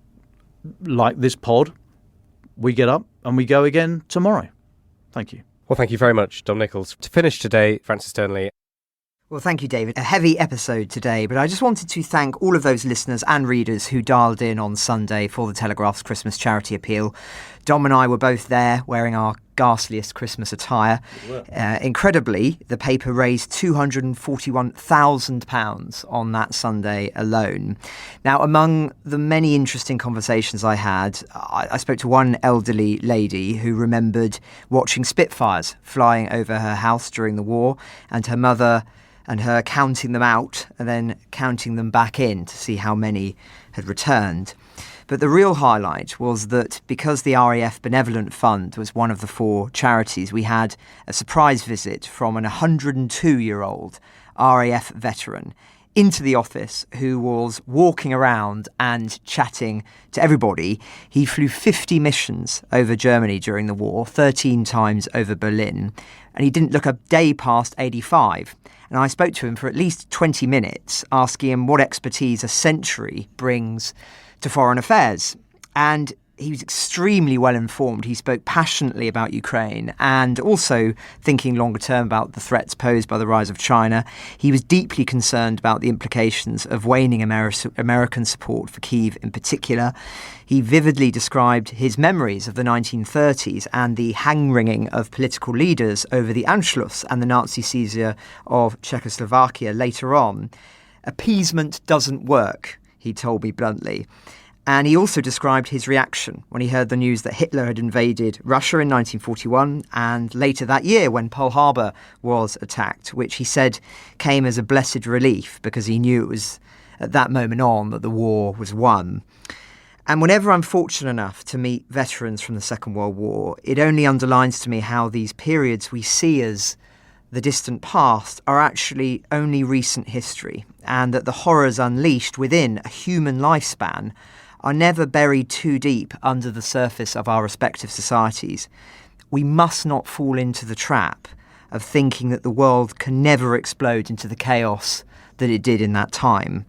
like this pod, we get up and we go again tomorrow. Thank you. Well, thank you very much, Dom Nichols. To finish today, Francis Sternley. Well, thank you, David. A heavy episode today, but I just wanted to thank all of those listeners and readers who dialed in on Sunday for the Telegraph's Christmas charity appeal. Dom and I were both there wearing our ghastliest Christmas attire. Incredibly, the paper raised £241,000 on that Sunday alone. Now, among the many interesting conversations I had, I spoke to one elderly lady who remembered watching Spitfires flying over her house during the war, and her mother and her counting them out and then counting them back in to see how many had returned. But the real highlight was that because the RAF Benevolent Fund was one of the 4 charities, we had a surprise visit from an 102-year-old RAF veteran into the office who was walking around and chatting to everybody. He flew 50 missions over Germany during the war, 13 times over Berlin, and he didn't look a day past 85. And I spoke to him for at least 20 minutes, asking him what expertise a century brings to foreign affairs. And he was extremely well informed. He spoke passionately about Ukraine and also thinking longer term about the threats posed by the rise of China. He was deeply concerned about the implications of waning American support for Kyiv in particular. He vividly described his memories of the 1930s and the hand-wringing of political leaders over the Anschluss and the Nazi seizure of Czechoslovakia later on. Appeasement doesn't work, he told me bluntly. And he also described his reaction when he heard the news that Hitler had invaded Russia in 1941 and later that year when Pearl Harbor was attacked, which he said came as a blessed relief because he knew it was at that moment on that the war was won. And whenever I'm fortunate enough to meet veterans from the Second World War, it only underlines to me how these periods we see as the distant past are actually only recent history, and that the horrors unleashed within a human lifespan are never buried too deep under the surface of our respective societies. We must not fall into the trap of thinking that the world can never explode into the chaos that it did in that time.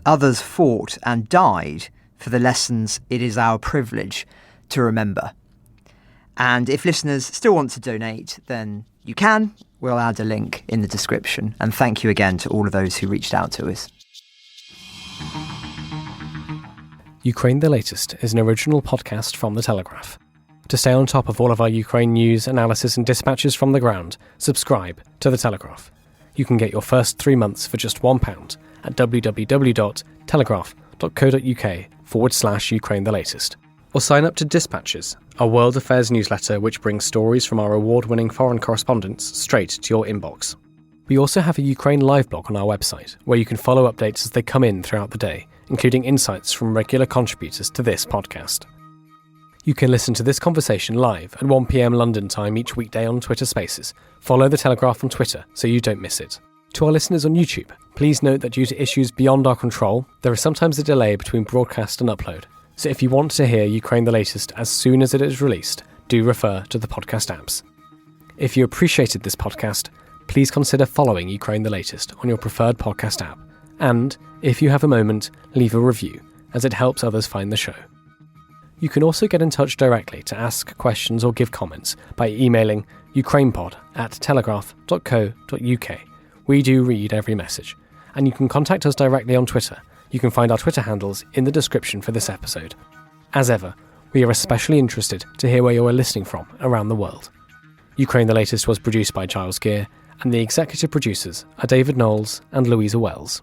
Others fought and died for the lessons it is our privilege to remember. And if listeners still want to donate, then you can. We'll add a link in the description. And thank you again to all of those who reached out to us. Ukraine the Latest is an original podcast from The Telegraph. To stay on top of all of our Ukraine news, analysis and dispatches from the ground, subscribe to The Telegraph. You can get your first 3 months for just £1 at www.telegraph.co.uk/Ukraine the Latest. Or sign up to Dispatches, our world affairs newsletter which brings stories from our award-winning foreign correspondents straight to your inbox. We also have a Ukraine live blog on our website, where you can follow updates as they come in throughout the day, including insights from regular contributors to this podcast. You can listen to this conversation live at 1 p.m. London time each weekday on Twitter Spaces. Follow The Telegraph on Twitter so you don't miss it. To our listeners on YouTube, please note that due to issues beyond our control, there is sometimes a delay between broadcast and upload. So if you want to hear Ukraine the Latest as soon as it is released, do refer to the podcast apps. If you appreciated this podcast, please consider following Ukraine the Latest on your preferred podcast app. And, if you have a moment, leave a review, as it helps others find the show. You can also get in touch directly to ask questions or give comments by emailing ukrainepod@telegraph.co.uk. We do read every message. And you can contact us directly on Twitter. You can find our Twitter handles in the description for this episode. As ever, we are especially interested to hear where you are listening from around the world. Ukraine the Latest was produced by Giles Gear, and the executive producers are David Knowles and Louisa Wells.